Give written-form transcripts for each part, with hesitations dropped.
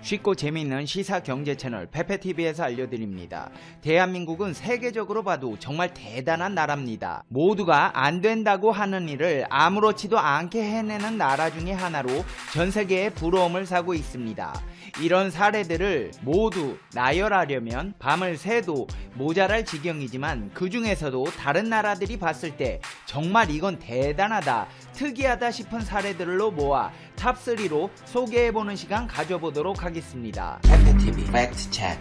쉽고 재미있는 시사 경제 채널 페페TV에서 알려드립니다. 대한민국은 세계적으로 봐도 정말 대단한 나라입니다. 모두가 안 된다고 하는 일을 아무렇지도 않게 해내는 나라 중에 하나로 전 세계에 부러움을 사고 있습니다. 이런 사례들을 모두 나열하려면 밤을 새도 모자랄 지경이지만 그 중에서도 다른 나라들이 봤을 때 정말 이건 대단하다, 특이하다 싶은 사례들로 모아 탑3로 소개해보는 시간 가져보도록 하겠습니다. 페페TV 팩트 체크.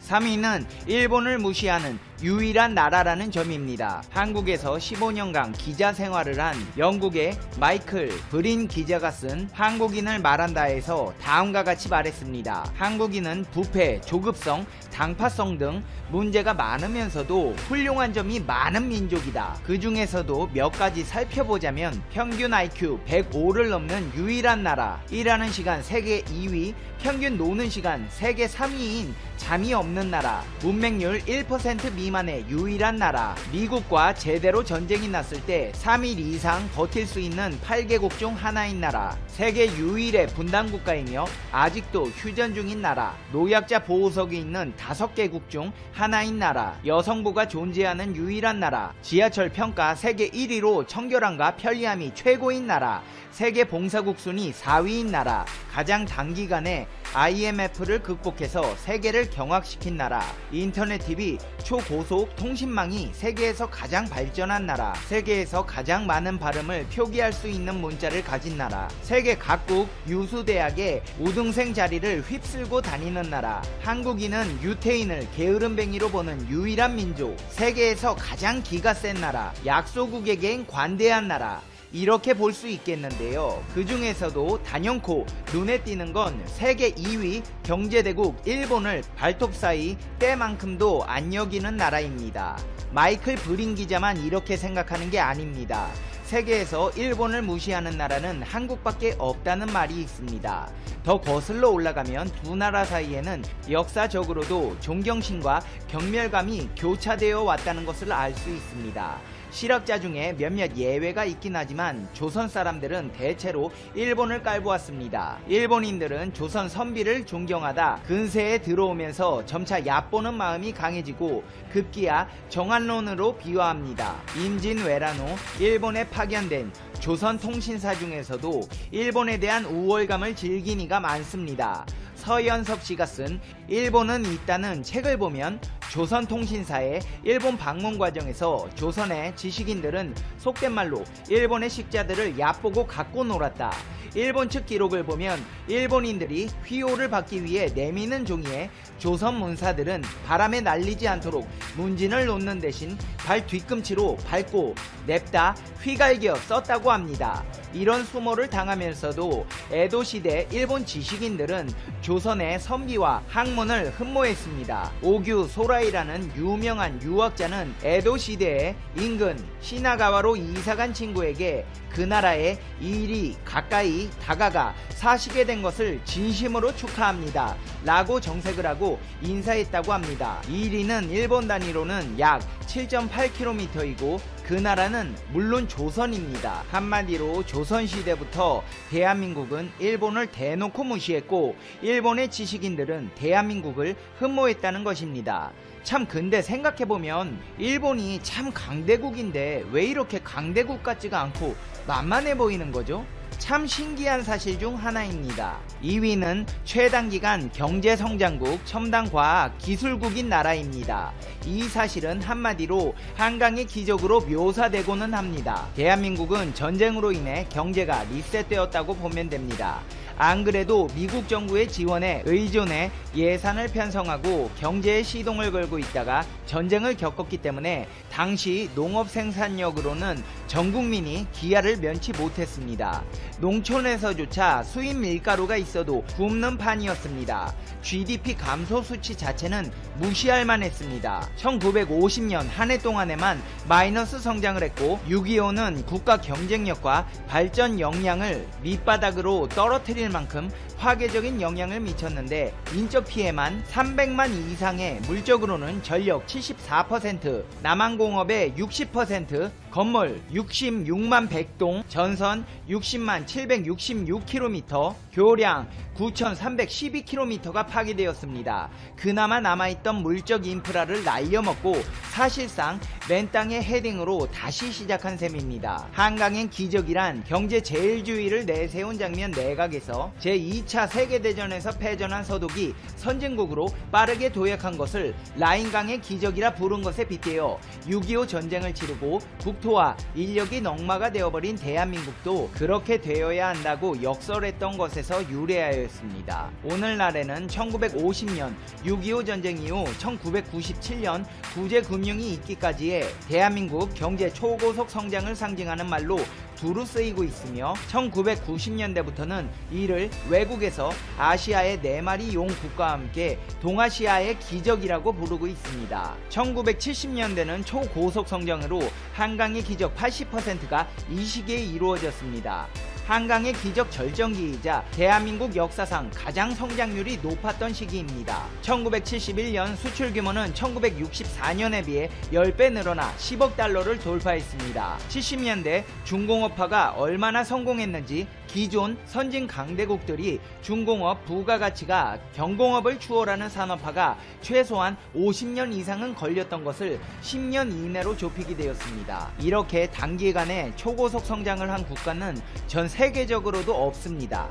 3위는 일본을 무시하는 유일한 나라라는 점입니다. 한국에서 15년간 기자 생활을 한 영국의 마이클 브린 기자가 쓴 한국인을 말한다에서 다음과 같이 말했습니다. 한국인은 부패, 조급성, 당파성 등 문제가 많으면서도 훌륭한 점이 많은 민족이다. 그 중에서도 몇 가지 살펴보자면 평균 IQ 105를 넘는 유일한 나라, 일하는 시간 세계 2위, 평균 노는 시간 세계 3위인 잠이 없는 나라, 문맹률 1% 미만의 유일한 나라, 미국과 제대로 전쟁이 났을 때 3일 이상 버틸 수 있는 8개국 중 하나인 나라, 세계 유일의 분단국가이며 아직도 휴전 중인 나라, 노약자 보호석이 있는 5개국 중 하나인 나라, 여성부가 존재하는 유일한 나라, 지하철 평가 세계 1위로 청결함과 편리함이 최고인 나라, 세계 봉사국 순위 4위인 나라, 가장 단기간에 IMF를 극복해서 세계를 경악시킨 나라, 인터넷 TV 초고속 통신망이 세계에서 가장 발전한 나라, 세계에서 가장 많은 발음을 표기할 수 있는 문자를 가진 나라, 세계 각국 유수대학의 우등생 자리를 휩쓸고 다니는 나라, 한국인은 유태인을 게으름뱅이로 보는 유일한 민족, 세계에서 가장 기가 센 나라, 약소국에겐 관대한 나라, 이렇게 볼 수 있겠는데요. 그 중에서도 단연코 눈에 띄는 건 세계 2위 경제대국 일본을 발톱 사이 때만큼도 안 여기는 나라입니다. 마이클 브린 기자만 이렇게 생각하는 게 아닙니다. 세계에서 일본을 무시하는 나라는 한국밖에 없다는 말이 있습니다. 더 거슬러 올라가면 두 나라 사이에는 역사적으로도 존경심과 경멸감이 교차되어 왔다는 것을 알 수 있습니다. 실학자 중에 몇몇 예외가 있긴 하지만 조선 사람들은 대체로 일본을 깔보았습니다. 일본인들은 조선 선비를 존경하다 근세에 들어오면서 점차 얕보는 마음이 강해지고 급기야 정한론으로 비화합니다. 임진왜란 후 일본에 파견된 조선 통신사 중에서도 일본에 대한 우월감을 즐긴 이가 많습니다. 서연섭 씨가 쓴 일본은 있다는 책을 보면 조선 통신사의 일본 방문 과정에서 조선의 지식인들은 속된 말로 일본의 식자들을 얕보고 갖고 놀았다. 일본 측 기록을 보면 일본인들이 휘호를 받기 위해 내미는 종이에 조선 문사들은 바람에 날리지 않도록 문진을 놓는 대신 발 뒤꿈치로 밟고 냅다 휘갈겨 썼다고 합니다. 이런 수모를 당하면서도 에도 시대 일본 지식인들은 조선의 선비와 학문을 흠모했습니다. 오규 소라이라는 유명한 유학자는 에도 시대에 인근 시나가와로 이사간 친구에게 그 나라에 일이 가까이 다가가 사시게 된 것을 진심으로 축하합니다 라고 정색을 하고 인사했다고 합니다. 이리는 일본 단위로는 약 7.8km이고 그 나라는 물론 조선입니다. 한마디로 조선시대부터 대한민국은 일본을 대놓고 무시했고 일본의 지식인들은 대한민국을 흠모했다는 것입니다. 참 근데 생각해보면 일본이 참 강대국인데 왜 이렇게 강대국 같지가 않고 만만해 보이는 거죠? 참 신기한 사실 중 하나입니다. 2위는 최단기간 경제성장국, 첨단과학, 기술국인 나라입니다. 이 사실은 한마디로 한강의 기적으로 묘사되고는 합니다. 대한민국은 전쟁으로 인해 경제가 리셋되었다고 보면 됩니다. 안 그래도 미국 정부의 지원에 의존해 예산을 편성하고 경제에 시동을 걸고 있다가 전쟁을 겪었기 때문에 당시 농업 생산력으로는 전 국민이 기아를 면치 못했습니다. 농촌에서조차 수입 밀가루가 있어도 굶는 판이었습니다. GDP 감소 수치 자체는 무시할 만했습니다. 1950년 한 해 동안에만 마이너스 성장을 했고 6.25는 국가 경쟁력과 발전 역량을 밑바닥으로 떨어뜨릴 만큼 파괴적인 영향을 미쳤는데 인적 피해만 300만 이상의 물적으로는 전력 74%, 남한공업의 60%, 건물 66만 100동, 전선 60만 766km, 교량 9,312km가 파괴되었습니다. 그나마 남아있던 물적 인프라를 날려먹고 사실상 맨 땅의 헤딩으로 다시 시작한 셈입니다. 한강엔 기적이란 경제 제일주의를 내세운 장면 내각에서 제2차 세계대전에서 패전한 서독이 선진국으로 빠르게 도약한 것을 라인강의 기적이라 부른 것에 빗대어 6.25 전쟁을 치르고 국토와 인력이 넉마가 되어버린 대한민국도 그렇게 되어야 한다고 역설했던 것에서 유래하였습니다. 오늘날에는 1950년 6.25 전쟁 이후 1997년 구제금융이 있기까지의 대한민국 경제 초고속 성장을 상징하는 말로 두루 쓰이고 있으며 1990년대부터는 이를 외국에서 아시아의 4마리 용 국가와 함께 동아시아의 기적이라고 부르고 있습니다. 1970년대는 초고속 성장으로 한강의 기적 80%가 이 시기에 이루어졌습니다. 한강의 기적 절정기이자 대한민국 역사상 가장 성장률이 높았던 시기입니다. 1971년 수출 규모는 1964년에 비해 10배 늘어나 10억 달러를 돌파했습니다. 70년대 중공업화가 얼마나 성공했는지 기존 선진 강대국들이 중공업 부가가치가 경공업을 추월하는 산업화가 최소한 50년 이상은 걸렸던 것을 10년 이내로 좁히게 되었습니다. 이렇게 단기간에 초고속 성장을 한 국가는 전 세계적으로도 없습니다.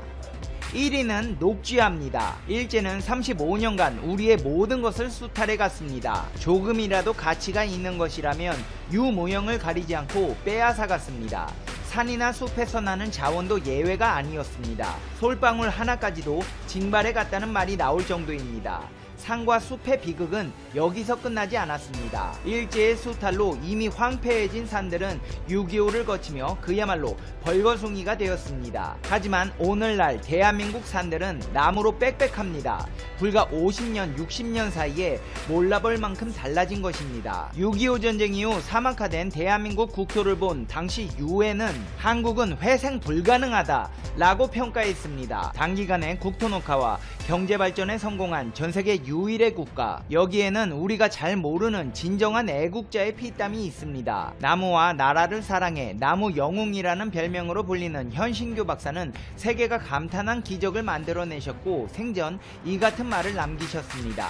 1위는 녹쥐합니다. 일제는 35년간 우리의 모든 것을 수탈해 갔습니다. 조금이라도 가치가 있는 것이라면 유무형을 가리지 않고 빼앗아 갔습니다. 산이나 숲에서 나는 자원도 예외가 아니었습니다. 솔방울 하나까지도 징발해 갔다는 말이 나올 정도입니다. 산과 숲의 비극은 여기서 끝나지 않았습니다. 일제의 수탈로 이미 황폐해진 산들은 6.25를 거치며 그야말로 벌거숭이가 되었습니다. 하지만 오늘날 대한민국 산들은 나무로 빽빽합니다. 불과 50년, 60년 사이에 몰라볼 만큼 달라진 것입니다. 6.25 전쟁 이후 사막화된 대한민국 국토를 본 당시 유엔은 한국은 회생 불가능하다 라고 평가했습니다. 단기간에 국토 녹화와 경제발전에 성공한 전세계 유일의 국가, 여기에는 우리가 잘 모르는 진정한 애국자의 피땀이 있습니다. 나무와 나라를 사랑해 나무 영웅이라는 별명으로 불리는 현신교 박사는 세계가 감탄한 기적을 만들어내셨고 생전 이 같은 말을 남기셨습니다.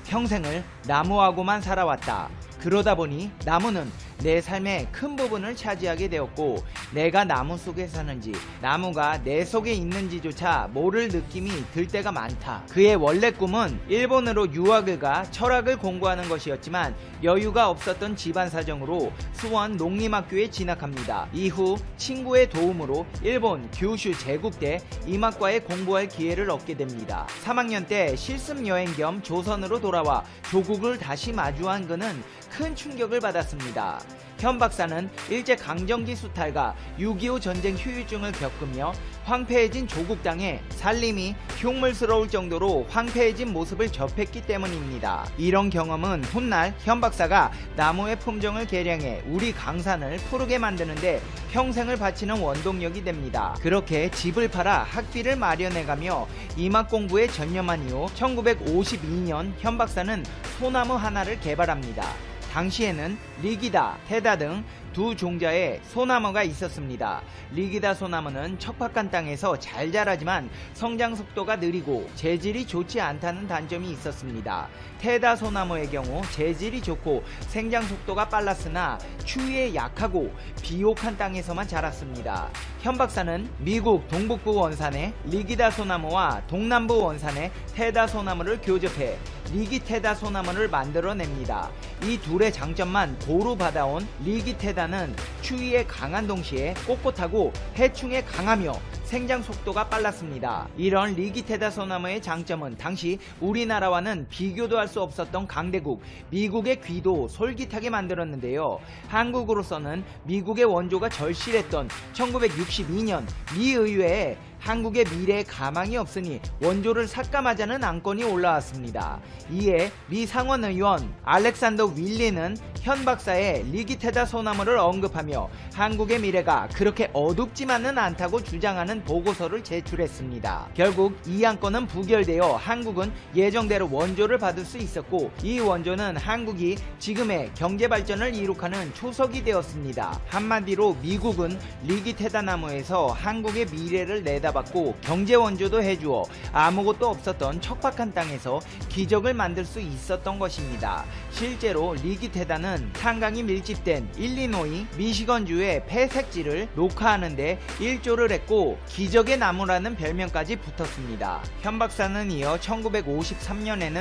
평생을 나무하고만 살아왔다. 그러다 보니 나무는 내 삶의 큰 부분을 차지하게 되었고 내가 나무 속에 사는지 나무가 내 속에 있는지조차 모를 느낌이 들 때가 많다. 그의 원래 꿈은 일본으로 유학을 가 철학을 공부하는 것이었지만 여유가 없었던 집안 사정으로 수원 농림학교에 진학합니다. 이후 친구의 도움으로 일본 규슈 제국대 임학과에 공부할 기회를 얻게 됩니다. 3학년 때 실습 여행 겸 조선으로 돌아와 조국을 다시 마주한 그는 큰 충격을 받았습니다. 현 박사는 일제강점기 수탈과 6.25 전쟁 후유증을 겪으며 황폐해진 조국 땅에 살림이 흉물스러울 정도로 황폐해진 모습을 접했기 때문입니다. 이런 경험은 훗날 현 박사가 나무의 품종을 개량해 우리 강산을 푸르게 만드는데 평생을 바치는 원동력이 됩니다. 그렇게 집을 팔아 학비를 마련해가며 임학 공부에 전념한 이후 1952년 현 박사는 소나무 하나를 개발합니다. 당시에는 리기다, 테다 등 두 종자의 소나무가 있었습니다. 리기다 소나무는 척박한 땅에서 잘 자라지만 성장 속도가 느리고 재질이 좋지 않다는 단점이 있었습니다. 테다 소나무의 경우 재질이 좋고 생장 속도가 빨랐으나 추위에 약하고 비옥한 땅에서만 자랐습니다. 현 박사는 미국 동북부 원산의 리기다 소나무와 동남부 원산의 테다 소나무를 교접해 리기테다 소나무를 만들어냅니다. 이 둘의 장점만 고루 받아온 리기테다는 추위에 강한 동시에 꼿꼿하고 해충에 강하며 생장 속도가 빨랐습니다. 이런 리기테다 소나무의 장점은 당시 우리나라와는 비교도 할 수 없었던 강대국 미국의 귀도 솔깃하게 만들었는데요. 한국으로서는 미국의 원조가 절실했던 1962년 미 의회에 한국의 미래에 가망이 없으니 원조를 삭감하자는 안건이 올라왔습니다. 이에 미 상원의원 알렉산더 윌리는 현 박사의 리기테다 소나무를 언급하며 한국의 미래가 그렇게 어둡지만은 않다고 주장하는 있는 보고서를 제출했습니다. 결국 이 안건은 부결되어 한국은 예정대로 원조를 받을 수 있었고, 이 원조는 한국이 지금의 경제 발전을 이룩하는 초석이 되었습니다. 한마디로 미국은 리기테다나무에서 한국의 미래를 내다봤고 경제 원조도 해주어 아무것도 없었던 척박한 땅에서 기적을 만들 수 있었던 것입니다. 실제로 리기테다는 탄광이 밀집된 일리노이, 미시건주의 폐색지를 녹화하는데 일조를 했고 기적의 나무라는 별명까지 붙었습니다. 현 박사는 이어 1953년에는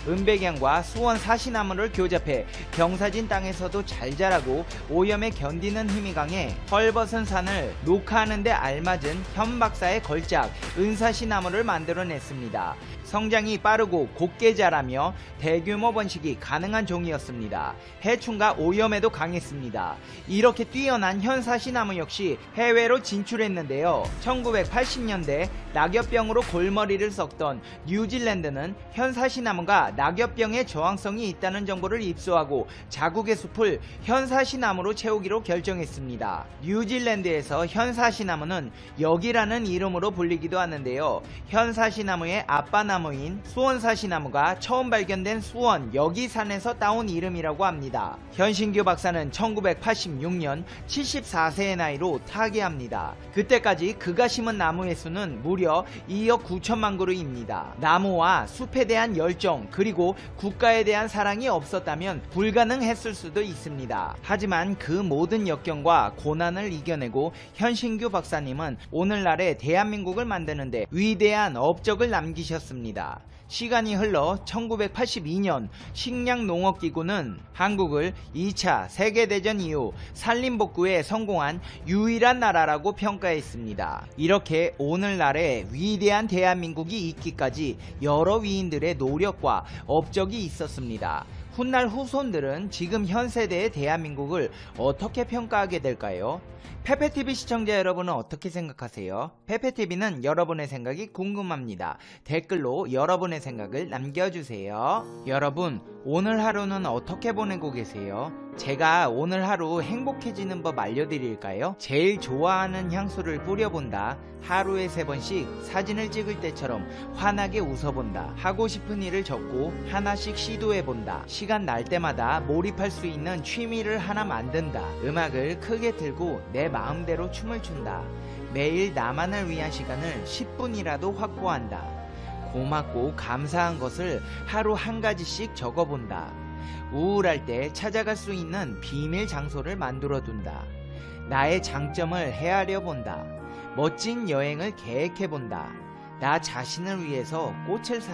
은백양과 수원 사시나무를 교잡해 경사진 땅에서도 잘 자라고 오염에 견디는 힘이 강해 헐벗은 산을 녹화하는데 알맞은 현 박사의 걸작 은사시나무를 만들어냈습니다. 성장이 빠르고 곱게 자라며 대규모 번식이 가능한 종이었습니다. 해충과 오염에도 강했습니다. 이렇게 뛰어난 현사시나무 역시 해외로 진출했는데요. 1980년대 낙엽병으로 골머리를 썩던 뉴질랜드는 현사시나무가 낙엽병에 저항성이 있다는 정보를 입수하고 자국의 숲을 현사시나무로 채우기로 결정했습니다. 뉴질랜드에서 현사시나무는 역이라는 이름으로 불리기도 하는데요. 현사시나무의 아빠나무인 수원사시나무가 처음 발견된 수원 여기산에서 따온 이름이라고 합니다. 현신규 박사는 1986년 74세의 나이로 타계합니다. 그때까지 그가 심은 나무의 수는 무려 2억 9천만 그루입니다. 나무와 숲에 대한 열정 그리고 국가에 대한 사랑이 없었다면 불가능했을 수도 있습니다. 하지만 그 모든 역경과 고난을 이겨내고 현신규 박사님은 오늘날의 대한민국을 만드는데 위대한 업적을 남기셨습니다. 시간이 흘러 1982년 식량농업기구는 한국을 2차 세계대전 이후 산림복구에 성공한 유일한 나라라고 평가했습니다. 이렇게 오늘날의 위대한 대한민국이 있기까지 여러 위인들의 노력과 업적이 있었습니다. 훗날 후손들은 지금 현 세대의 대한민국을 어떻게 평가하게 될까요? 페페TV 시청자 여러분은 어떻게 생각하세요? 페페TV는 여러분의 생각이 궁금합니다. 댓글로 여러분의 생각을 남겨주세요. 여러분, 오늘 하루는 어떻게 보내고 계세요? 제가 오늘 하루 행복해지는 법 알려드릴까요? 제일 좋아하는 향수를 뿌려본다. 하루에 3번씩 사진을 찍을 때처럼 환하게 웃어본다. 하고 싶은 일을 적고 하나씩 시도해본다. 시간 날 때마다 몰입할 수 있는 취미를 하나 만든다. 음악을 크게 틀고 내 마음대로 춤을 춘다. 매일 나만을 위한 시간을 10분이라도 확보한다. 고맙고 감사한 것을 하루 한 가지씩 적어본다. 우울할 때 찾아갈 수 있는 비밀 장소를 만들어둔다. 나의 장점을 헤아려 본다. 멋진 여행을 계획해 본다. 나 자신을 위해서 꽃을 산다.